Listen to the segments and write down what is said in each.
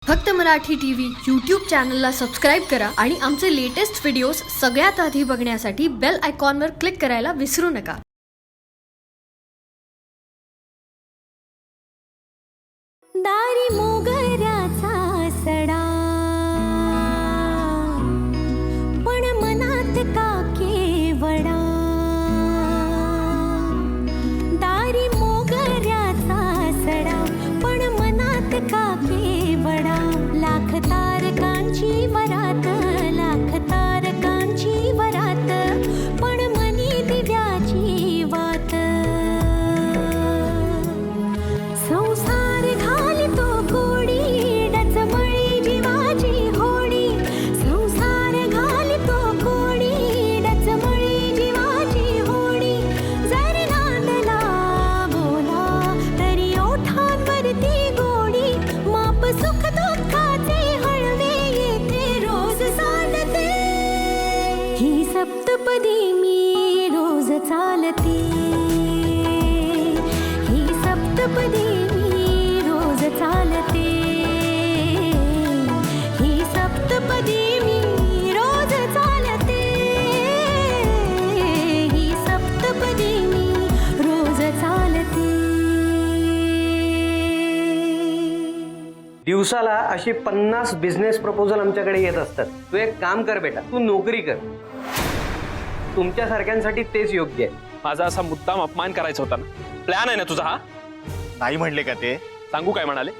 फक्त Marathi TV YouTube चॅनलला subscribe करा आणि आमचे लेटेस्ट व्हिडिओज सगळ्यात आधी बघण्यासाठी बेल आयकॉनवर क्लिक करायला विसरू नका. दारी मोगऱ्याचा सडा पण मनात का केवडा. दारी मोगऱ्याचा सडा पण मनात का केवडा. लाख तारकांची वरात, लाख तारकांची वरात, पण मनी दिव्याची वात. संसार घालतो कोडी डचमळी जीवाची होडी. संसार घालतो कोडी डचमळी जीवाची होडी. जर नांदला बोला तरी ओठांवरती गोडी. माप सुख दुःखाचे हळवे येते रोज चालते. ही सप्तपदी मी रोज चालते. ही सप्तपदी मी रोज चालते. ही सप्तपदी मी रोज चालते. ही सप्तपदी मी रोज चालते. दिवसाला अशी 50 बिझनेस प्रपोजल आमच्याकडे येत असतात. तू एक काम कर बेटा, तू नोकरी कर. तुमच्यासारख्यांसाठी तेच योग्य आहे. माझा असा मुद्दाम अपमान करायचा होता ना. प्लॅन आहे ना तुझा हा? नाही म्हणले का ते? सांगू काय म्हणाले?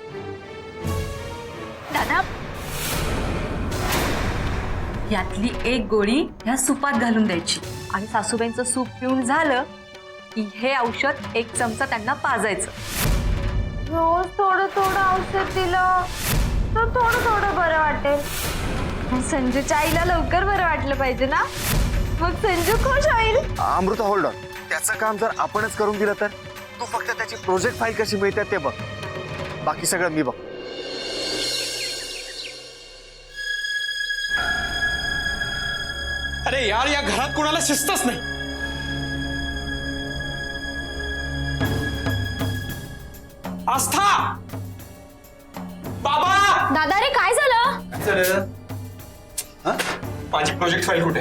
दादा, यातली एक गोळी ह्या सुपात घालून द्यायची आणि सासूबाईंचं सूप पिऊन झालं की हे औषध एक चमचा त्यांना पाजायचं. रोज थोडं थोडं औषध दिलं तर थोडं थोडं बरं वाटेल. संजूच्या आईला लवकर बरं वाटलं पाहिजे ना, मग संजू खुश होईल. Amruta hold on. त्याचं काम जर आपणच करून दिलं तर? तू फक्त त्याची प्रोजेक्ट फाईल कशी मिळते ते बघ, बाकी सगळं मी बघ. अरे यार, या घरात कोणाला शिस्तच नाही. आस्था, बाबा. दादा रे, काय झालं? माझी प्रोजेक्ट फाईल कुठे?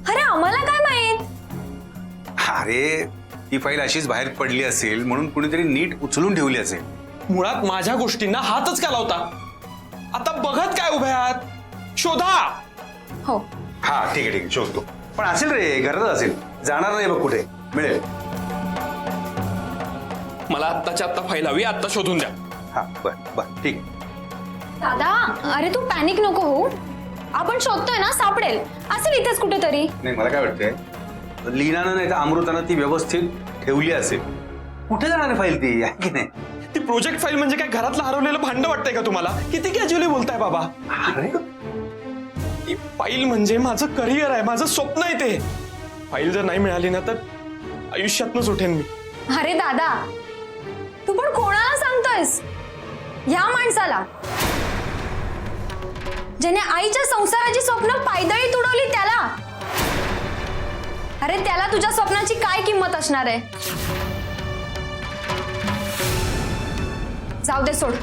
अरे आम्हाला काय माहित. अरे ती फाईल अशीच बाहेर पडली असेल म्हणून कुणीतरी नीट उचलून ठेवली असेल. मुळात माझ्या गोष्टींना हातच का लावता? आता बघत काय उभे आहात? शोधा. हो, हा ठीक आहे शोधतो. पण असेल रे, घरातच असेल. जाणार नाही बघ कुठे, मिळेल. मला आत्ताच्या आत्ता फाईल हवी, आत्ता शोधून द्या. हा बर बर ठीक आहे. दादा अरे तू पॅनिक नको हो. आपण शोधतोय ना, सापडेल. असेल इथेच कुठेतरी. नाही मला काय वाटतंय, लीनानं नाही तर अमृतानं ती व्यवस्थित ठेवली असेल. कुठे जाणार आहे फाईल ती, आहे की नाही? ती प्रोजेक्ट फाईल म्हणजे काय घरातलं हरवलेलं भांड वाटतंय का तुम्हाला? किती कॅज्युअली बोलताय बाबा. अरे ती फाईल म्हणजे माझं करिअर आहे, माझं स्वप्न आहे ते. फाईल जर नाही मिळाली ना तर आयुष्यातनंच उठेन मी. अरे दादा, तू पण कोणाला सांगतोयस? या माणसाला, ज्याने आईच्या संसाराची स्वप्न पायदळी तुडवली त्याला. अरे त्याला तुझ्या स्वप्नाची काय किंमत असणार आहे? जाऊ दे, सोड.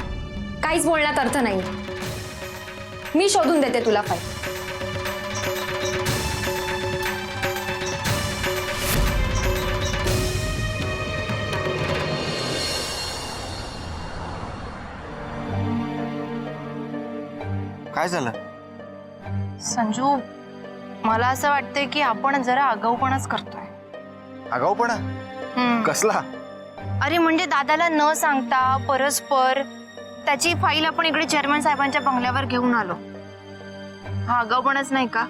काहीच बोलण्यात अर्थ नाही. मी शोधून देते तुला फाईल. काय झालं? संजू, मला असं वाटतंय की आपण जरा आगाऊपणाच करतोय. आगाऊपणा? कसला? अरे म्हणजे दादाला न सांगता परस्पर त्याची फाईल आपण इकडे चेअरमन साहेबांच्या बंगल्यावर घेऊन आलो. हा आगाऊपणाच नाही का?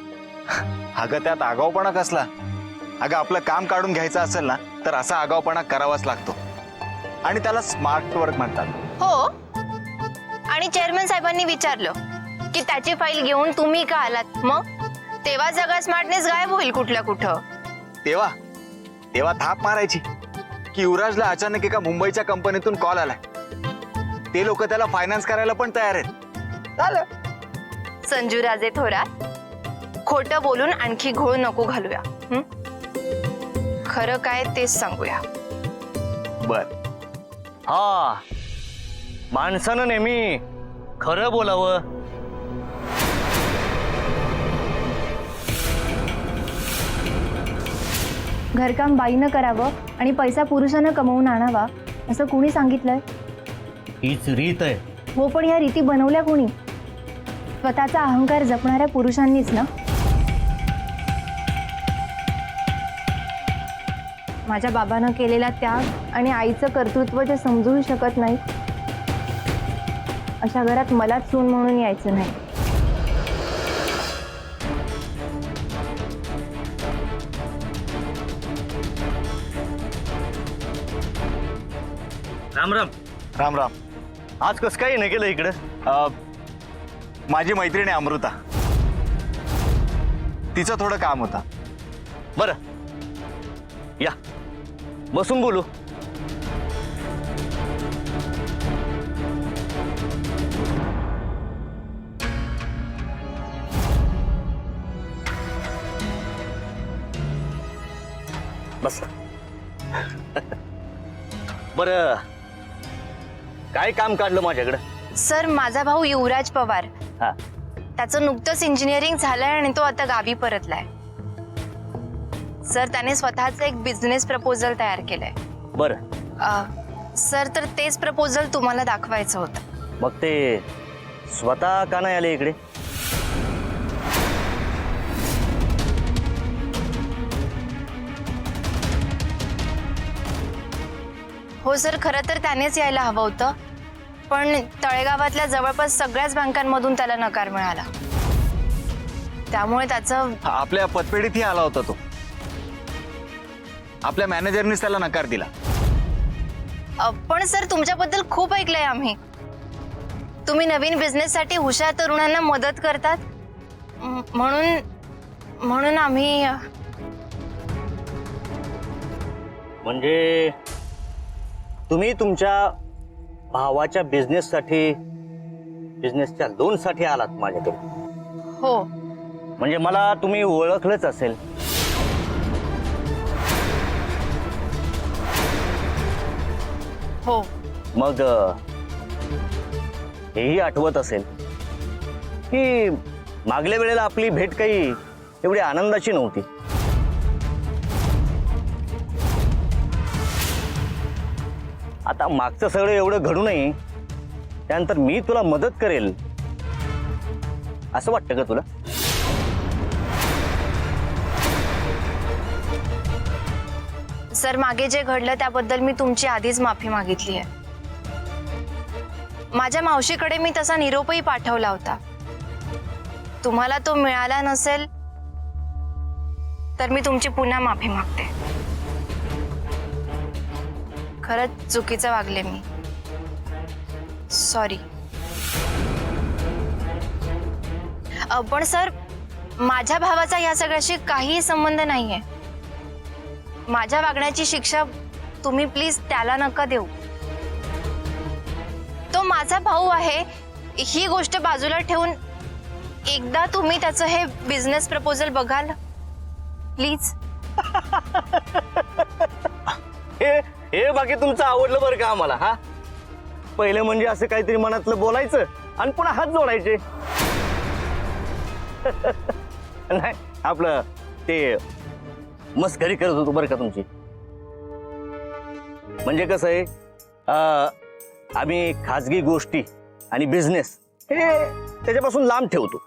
अगं त्यात आगाऊपणा कसला? अगं आपलं काम काढून घ्यायचं असेल ना तर असा आगाऊपणा करावाच लागतो आणि त्याला स्मार्ट वर्क म्हणतात. हो, आणि चेअरमन साहेबांनी विचारलं की त्याची फाईल घेऊन तुम्ही का आलात, मग तेव्हा सगळा स्मार्टनेस गायब होईल कुठल्या कुठं. तेव्हा तेव्हा थाप मारायची की युवराजला अचानक एका मुंबईच्या कंपनीतून कॉल आलाय. ते लोक त्याला फायनान्स करायला पण तयार आहेत. झालं. संजू राजे थोरात, खोटं बोलून आणखी घोळ नको घालूया. खरं काय तेच सांगूया. बर. हा, माणसानं नेहमी खरं बोलावं. घरकाम बाईनं करावं आणि पैसा पुरुषानं कमवून आणावा असं कोणी सांगितलंय? हीच रीत आहे. हो, पण या रीती बनवल्या कोणी? स्वतःचा अहंकार जपणाऱ्या पुरुषांनीच ना. माझ्या बाबानं केलेला त्याग आणि आईचं कर्तृत्व जे समजू शकत नाही अशा घरात मलाच सून म्हणून यायचं नाही. राम राम. राम राम. आज कसं काय नाही केलं इकडं? माझी मैत्रीण आहे अमृता, तिचं थोडं काम होतं. बरं या बसून बोलू. बस. बरं काय काम काढलं माझ्याकडं? सर, माझा भाऊ युवराज पवार, हा. त्याचं नुकतंच इंजिनिअरिंग झालंय आणि तो आता गावी परतलाय. सर, त्याने स्वतःचं एक बिझनेस प्रपोजल तयार केलंय. बरं. सर, तर तेच प्रपोजल तुम्हाला दाखवायचं होतं. मग ते स्वतः का नाही आले इकडे? हो सर, खरं तर त्यानेच यायला हवं होतं, पण तळेगावातल्या जवळपास सगळ्याच बँकांमधून त्याला नकार मिळाला. त्यामुळे त्याचं आपल्या पतपेढीतही आला होता तो. आपल्या मॅनेजरनीच त्याला नकार दिला. पण सर, तुमच्याबद्दल खूप ऐकलंय आम्ही. तुम्ही नवीन बिझनेससाठी हुशार तरुणांना मदत करतात, म्हणून आम्ही म्हणजे तुम्ही तुमच्या भावाच्या बिझनेससाठी, बिझनेसच्या लोनसाठी आलात माझ्याकडे? हो. म्हणजे मला तुम्ही ओळखलंच असेल. हो. मग हेही आठवत असेल की मागल्या वेळेला आपली भेट काही एवढी आनंदाची नव्हती. आता मागचं सगळं एवढं घडू नये, त्यानंतर मी तुला मदत करेल असं वाटतं का तुला? सर, मागे जे घडलं त्याबद्दल मी तुमची आधीच माफी मागितली आहे. माझ्या मावशीकडे मी तसा निरोपही पाठवला होता. तुम्हाला तो मिळाला नसेल तर मी तुमची पुन्हा माफी मागते. खरंच चुकीचं वागले मी. सॉरी. पण सर, माझ्या भावाचा या सगळ्याशी काहीही संबंध नाहीये. माझ्या वागण्याची शिक्षा तुम्ही प्लीज त्याला नका देऊ. तो माझा भाऊ आहे ही गोष्ट बाजूला ठेवून एकदा तुम्ही त्याचं हे बिझनेस प्रपोजल बघाल प्लीज. हे बाकी तुमचं आवडलं बरं का आम्हाला. हा, पहिलं म्हणजे असं काहीतरी मनातलं बोलायचं आणि पुन्हा हात जोडायचे. नाही, आपलं ते मस्करी करत होतो बरं का तुमची. म्हणजे कसं आहे, आम्ही खाजगी गोष्टी आणि बिझनेस हे त्याच्यापासून लांब ठेवतो.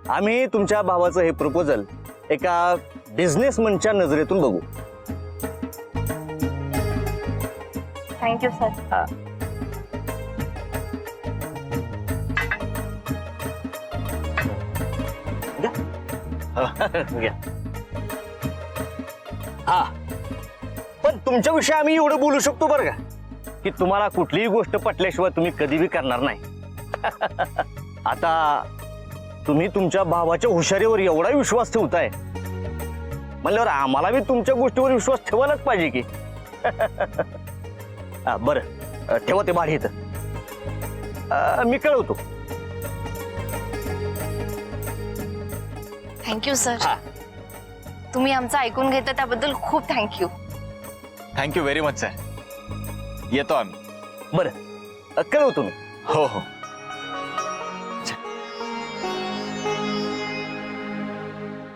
आम्ही तुमच्या भावाचं हे प्रपोजल एका बिझनेसमनच्या नजरेतून बघू. Thank you sir. हा. घ्या. हा, पण तुमच्याविषयी आम्ही एवढं बोलू शकतो बरं का, की तुम्हाला कुठलीही गोष्ट पटल्याशिवाय तुम्ही कधी बी करणार नाही. आता तुम्ही तुमच्या भावाच्या हुशारीवर एवढा विश्वास ठेवताय म्हणल्यावर आम्हाला बी तुमच्या गोष्टीवर विश्वास ठेवायलाच पाहिजे की. बरं, ठेवा ते भाडी इथं, मी कळवतो. Thank you sir. तुम्ही आमचं ऐकून घेता त्याबद्दल खूप thank you. Thank you very much sir. येतो आम्ही. बरं, कळवतो मी. हो हो.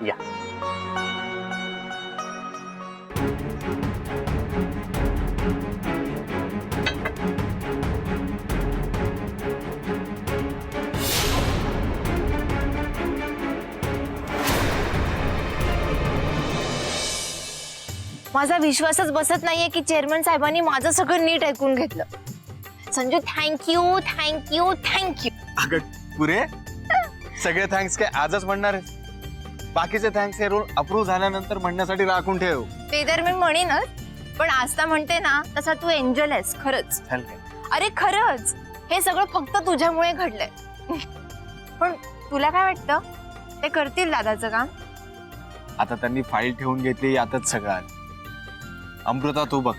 या. माझा विश्वासच बसत नाहीये की चेअरमन साहेबांनी माझं सगळं नीट ऐकून घेतलं. Sanju thank you thank you thank you. अगं पुरे सगळे थँक्स काय आजच म्हणणार आहे? बाकीचे थँक्स हे रोल अप्रूव्ह झाल्यानंतर म्हणण्यासाठी राखून ठेव. ते तर मी म्हणेनच, पण आजता म्हणते ना तसा तू एंजल आहेस खरंच. अरे खरंच हे सगळं फक्त तुझ्यामुळे घडलंय. पण तुला काय वाटतं, ते करतील दादाचं काम? आता त्यांनी फाईल ठेवून घेतली यातच सगळं आलं. अमृता तू बघ,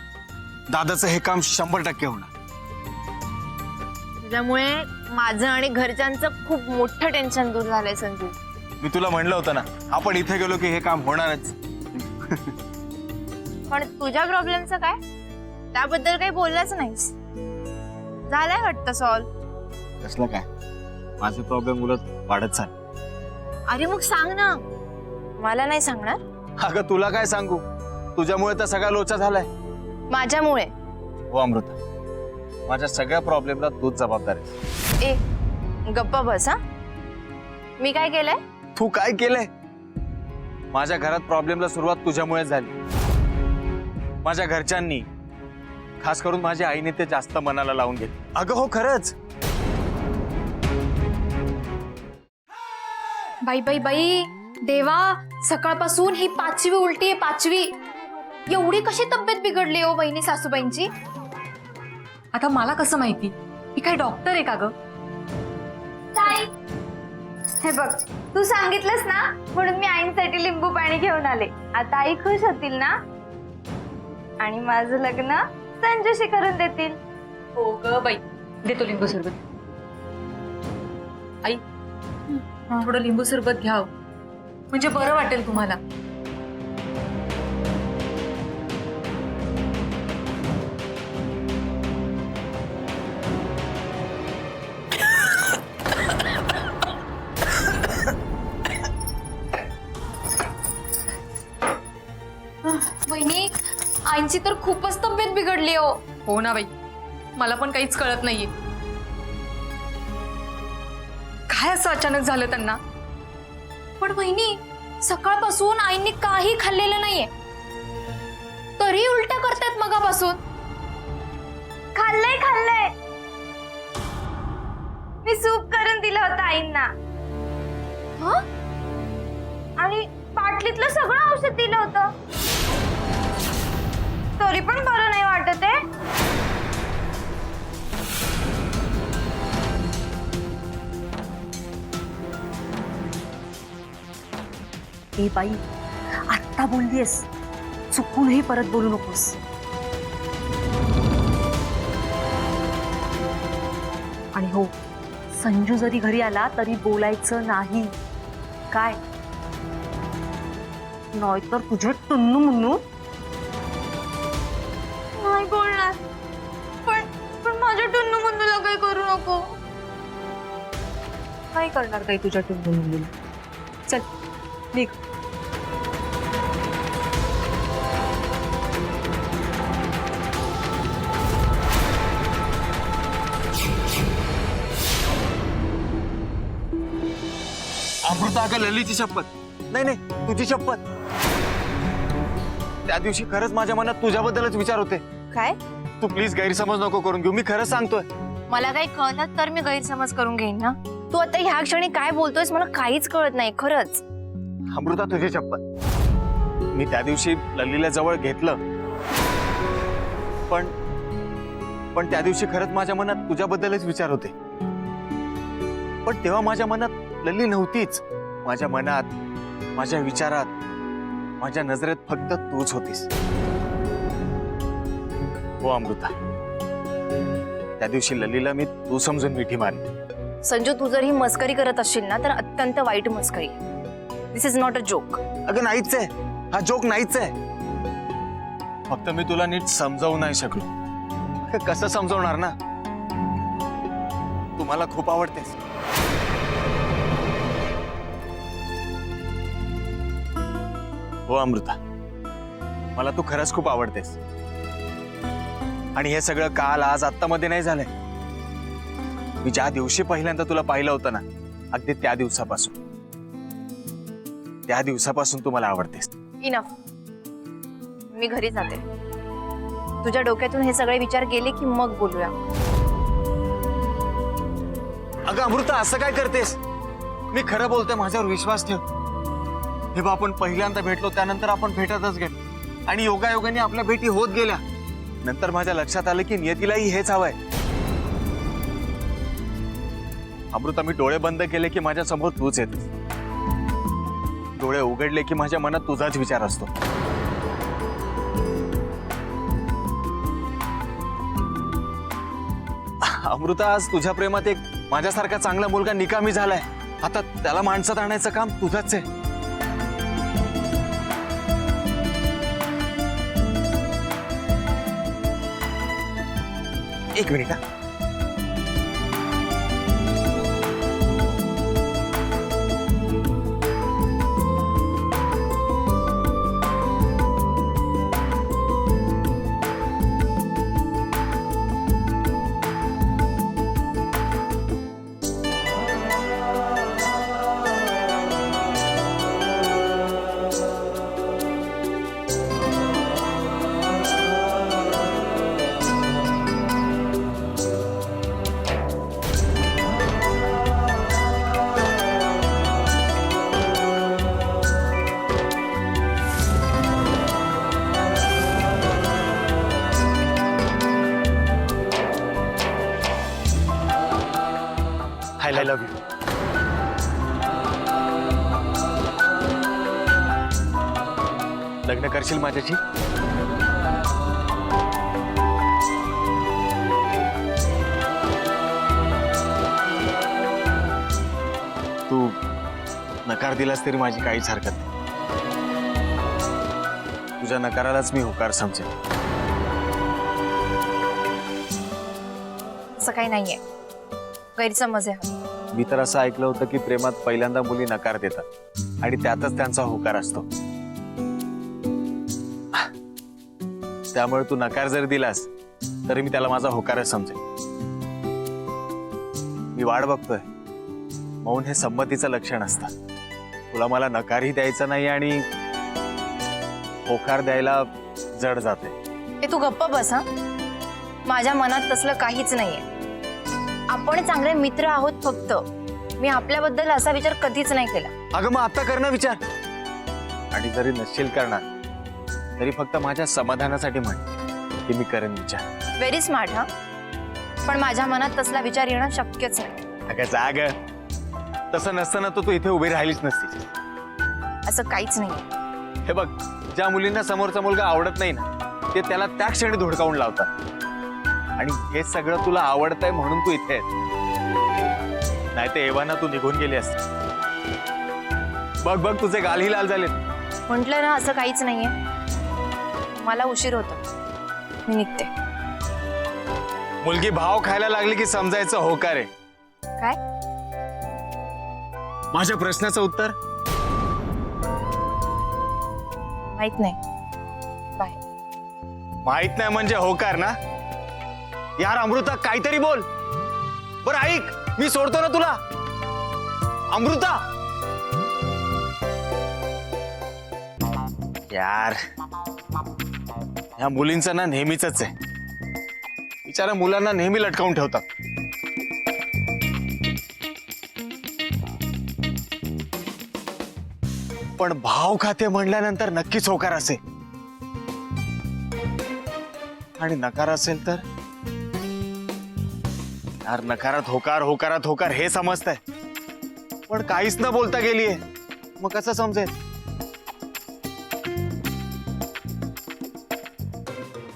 दादाचं हे काम 100% होणार. तुझ्यामुळे माझं आणि घरच्यांचं खूप मोठं टेन्शन दूर झालंय संजू. मी तुला म्हणलं होतं ना, आपण इथे गेलो की हे काम होणारच. पण तुझ्या प्रॉब्लेमचं काय? त्याबद्दल काही बोललाच नाहीस. झालंय वाटतं सॉल्व. कसलं काय, माझे प्रॉब्लेम उलट वाढत चाल. अरे मग सांग ना. मला नाही सांगणार? अगं तुला काय सांगू, तुझ्यामुळे तर सगळा लोचा झालाय. माझ्यामुळे? हो अमृता, माझ्या सगळ्या प्रॉब्लेमला तूच जबाबदार आहेस. ए गप्पा बस. हा, मी काय केलंय? तू काय केलंय? माझ्या घरात प्रॉब्लेमला सुरुवात तुझ्यामुळे झाली. माझ्या घरच्यांनी, खास करून माझ्या आईने ते जास्त मनाला लावून घेतले. अगं हो खरंच. बाई बाई बाई, देवा, सकाळपासून ही 5वी उलटी आहे, 5वी. एवढी कशी तब्येत बिघडली हो वहिनी सासूबाईंची? आता मला कसं माहिती? ही काय डॉक्टर आहे का ग? हे बघ, तू सांगितलंस ना म्हणून मी आईंसाठी लिंबू पाणी घेऊन आले. आता आई खुश होतील ना, आणि माझं लग्न संजूशी करून देतील. हो ग बाई, देतो लिंबू सरबत. आई थोडं लिंबू सरबत घ्याव, म्हणजे बरं वाटेल तुम्हाला. वहिनी, आईंची तर खूपच तब्येत बिघडली हो. हो ना बाई, मला पण काहीच कळत नाहीये. काय असं अचानक झालं त्यांना? पण वहिनी, सकाळपासून आईंनी काही खाल्लेलं नाहीये, तरी उलट्या करतात मगापासून. खाल्लंय खाल्लंय, मी सूप करून दिलं होतं आईंना. आणि बाटलीतलं सगळं औषध दिलं होतं, तरी पण बरं नाही वाटत आहे. ए बाई, आत्ता बोललीस, चुकूनही परत बोलू नकोस. आणि हो, संजू जरी घरी आला तरी बोलायचं नाही. काय? नाहीतर तुझे टुन्नू मुन्नू. नाही बोलणार, पण माझ्या टुन्नू मुन्नूला काही करू नको. काय करणार काही तुझ्या टुन्नू मुन्नूला? चल निघ. अमृता, अगं ललितची शपथ. नाही नाही, तुझी शपथ. त्या दिवशी खरंच माझ्या मनात तुझ्याबद्दलच विचार होते. काय? तू प्लीज गैरसमज नको करून घेऊ, मी खरंच सांगतोय. मला काही कळलं तर मी गैरसमज करून घेईन ना. तू आता ह्या क्षणी काय बोलतोयस मला काहीच कळत नाही खरंच. अमृता, तुझी शपथ. मी त्या दिवशी लल्लीला जवळ घेतलं, पण त्या दिवशी खरंच माझ्या मनात तुझ्याबद्दलच विचार होते. पण तेव्हा माझ्या मनात लल्ली नव्हतीच. माझ्या मनात, माझ्या विचारात, माझ्या नजरेत फक्त तूच होतीस. हो अमृता, त्या दिवशी लल्लीला मी तू समजून मिठी मारली. संजू, तू जर ही मस्करी करत असशील ना तर अत्यंत वाईट मस्करी. दिस इज नॉट अ जोक. अगं नाहीच आहे, हा जोक नाहीच आहे. फक्त मी तुला नीट समजावू नाही शकलो. कसं समजवणार ना? मला खूप आवडतेस. हो अमृता, मला तू खरंच खूप आवडतेस. आणि हे सगळं काल आज आत्ता मध्ये नाही झालंय. मी ज्या दिवशी पहिल्यांदा तुला पाहिलं होतं ना, अगदी त्या दिवसापासून तू मला आवडतेस. इनफ. मी घरी जाते. तुझ्या डोक्यातून हे सगळे विचार गेले की मग बोलूया. अगं अमृता, असं काय करतेस? मी खरं बोलतोय, माझ्यावर विश्वास ठेव. हे बा, आपण पहिल्यांदा भेटलो त्यानंतर आपण भेटतच गेलो आणि योगायोगाने आपल्या भेटी होत गेल्या. नंतर माझ्या लक्षात आलं की नियतीलाही हेच हवंय. अमृता, मी डोळे बंद केले की माझ्या समोर तूच येतेस. डोळे उघडले की माझ्या मनात तुझाच विचार असतो. अमृता, आज तुझ्या प्रेमात एक माझ्यासारखा चांगला मुलगा निकामी झालाय. आता त्याला माणसात आणायचं काम तुझंच आहे. एक मिनिट. I love you. लग्न करशील माझ्याशी? तू नकार दिलास तरी माझी काहीच हरकत नाही. तुझ्या नकारालाच मी होकार समजेन. असं काही नाहीये, गैरसमज आहे. मी तर असं ऐकलं होतं की प्रेमात पहिल्यांदा मुली नकार देतात आणि त्यातच त्यांचा होकार असतो. त्यामुळे तू नकार जर दिलास तरी मी त्याला माझा होकारच समजेन. मी वाट बघतोय. मौन हे संमतीचं लक्षण असतं. तुला मला नकारही द्यायचा नाही आणि होकार द्यायला जड जाते. ते तू गप्प बस. हा, माझ्या मनात तसलं काहीच नाहीये. आपण चांगले मित्र आहोत फक्त. मी आपल्याबद्दल असा विचार कधीच नाही केला. अगं मग आता कर ना विचार. आणि जरी नसशील करणार तरी फक्त माझ्या समाधानासाठी म्हण की मी करेन विचार. Very smart. हा, पण माझ्या मनात तसला विचार येणं शक्यच नाही. अगं जाग. तसं नसताना तू इथे उभी राहिलीच नसतीस. असं काहीच नाही. हे बघ, ज्या मुलींना समोरचा मुलगा आवडत नाही ना, ते त्याला त्या क्षणी धुडकावून लावतात. आणि हे सगळं तुला आवडतंय म्हणून तू इथे आहेस. नाही तर एव्हाना तू निघून गेली असती. बघ बघ, तुझे गालही लाल झाले. म्हटलं ना, असं काहीच नाहीये. मला उशीर होतो, मी निघते. मुलगी भाव खायला लागली की समजायचं होकार आहे. काय? माझ्या प्रश्नाचं उत्तर माहित नाही. बाय. माहित नाही म्हणजे होकार ना? यार अमृता, काहीतरी बोल. बरं ऐक, मी सोडतो ना तुला. अमृता यार, ह्या मुलींचं ना नेहमीच आहे. बिचारा मुलांना नेहमी लटकावून ठेवतात. पण भाव खाते म्हणल्यानंतर नक्कीच होकार असेल. आणि नकार असेल तर यार, नकारात होकार, होकारात होकार हे समजतंय, पण काहीच न बोलता गेलीये. मग कसं समजेल?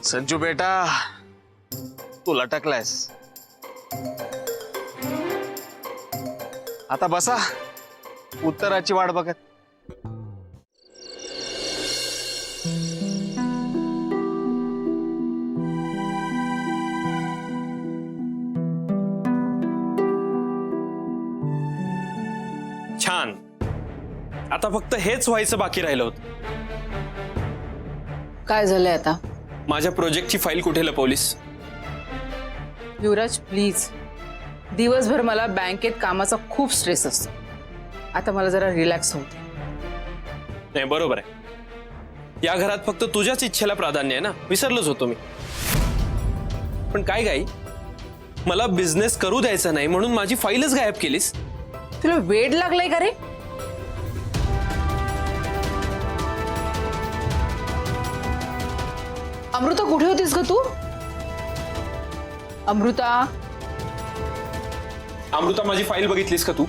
संजू बेटा, तू लटकलायस. आता बसा उत्तराची वाट बघत. छान. आता फक्त हेच व्हायचं बाकी राहिलं होतं. काय झालंय आता? माझ्या प्रोजेक्टची फाईल कुठे लपवलीस? युवराज प्लीज, दिवसभर मला बँकेत कामाचा खूप स्ट्रेस असतो. आता मला जरा रिलॅक्स होते. नाही, बरोबर आहे. या घरात फक्त तुझ्याच इच्छेला प्राधान्य आहे ना, विसरलोच होतो मी. पण काय गाई, मला बिझनेस करू द्यायचा नाही म्हणून माझी फाईलच गायब केलीस. तुला वेड लागलाय का रे? अमृता कुठे होतीस ग तू? अमृता, अमृता, माझी फाईल बघितलीस का तू?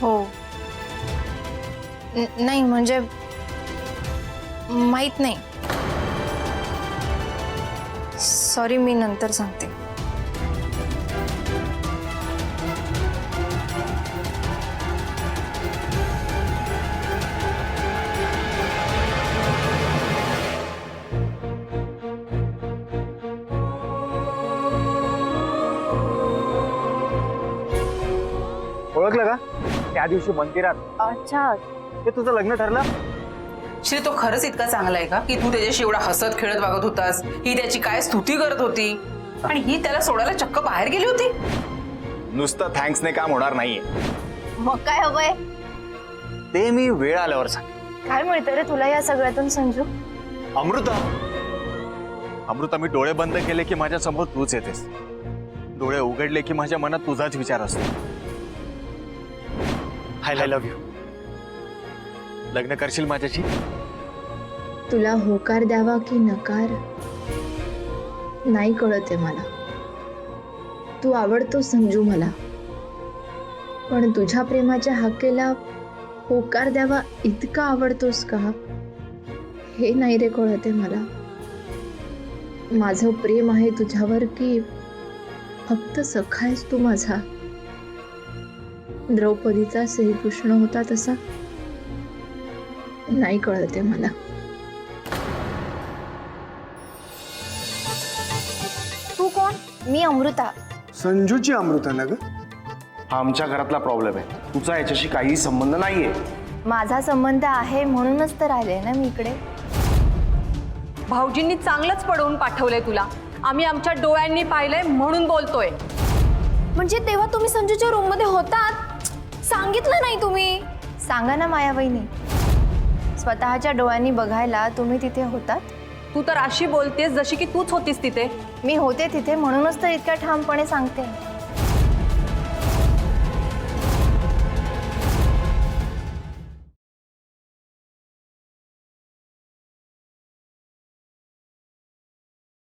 हो. नाही म्हणजे माहित नाही. सॉरी, मी नंतर सांगते. ओळखलं का? त्या दिवशी मंदिरात अच्छा, ते तुझं लग्न ठरलं. श्री, तो खरंच इतका चांगला आहे का की तू त्याच्याशी एवढा हसत खेळत वागत होतास? ही त्याची काय स्तुती करत होती आणि ही त्याला सोडायला चक्क बाहेर गेली होती. नुसतं थँक्सने काम होणार नाहीये. मग काय हवंय? ते मी वेळ आल्यावर सांग. काय मिळतं रे तुला या सगळ्यातून संजू? अमृता, अमृता, मी डोळे बंद केले की माझ्या समोर तूच येतेस. डोळे उघडले की माझ्या मनात तुझाच विचार असतो. I love you. लग्न करशील माझ्याशी? तुला होकार द्यावा की नकार नाही कळते मला. तू आवडतो संजू मला, पण तुझ्या प्रेमाच्या हाकेला होकार द्यावा इतका आवडतोस का हे नाही रे कळते मला. माझं प्रेम आहे तुझ्यावर की फक्त सखा आहेस तू माझा? द्रौपदीचा श्रीकृष्ण होता तसा नाही कळते मला. तू कोण? मी अमृता. संजूची अमृता ना ग? हा आमच्या घरातला प्रॉब्लेम आहे, तुझा याच्याशी काही संबंध नाहीये. माझा संबंध आहे म्हणूनच तर आले ना मी इकडे. भाऊजींनी चांगलंच पडवून पाठवलंय तुला. आम्ही आमच्या डोळ्यांनी पाहिलंय म्हणून बोलतोय. म्हणजे तेव्हा तुम्ही संजूच्या रूम मध्ये होतात, सांगितलं नाही तुम्ही? सांगा ना माया वहिनी, स्वतःच्या डोळ्यांनी बघायला तुम्ही तिथे होतात? तू तर अशी बोलतेस जशी की तूच होतीस तिथे. मी होते तिथे म्हणूनच तर इतक्या ठामपणे सांगते.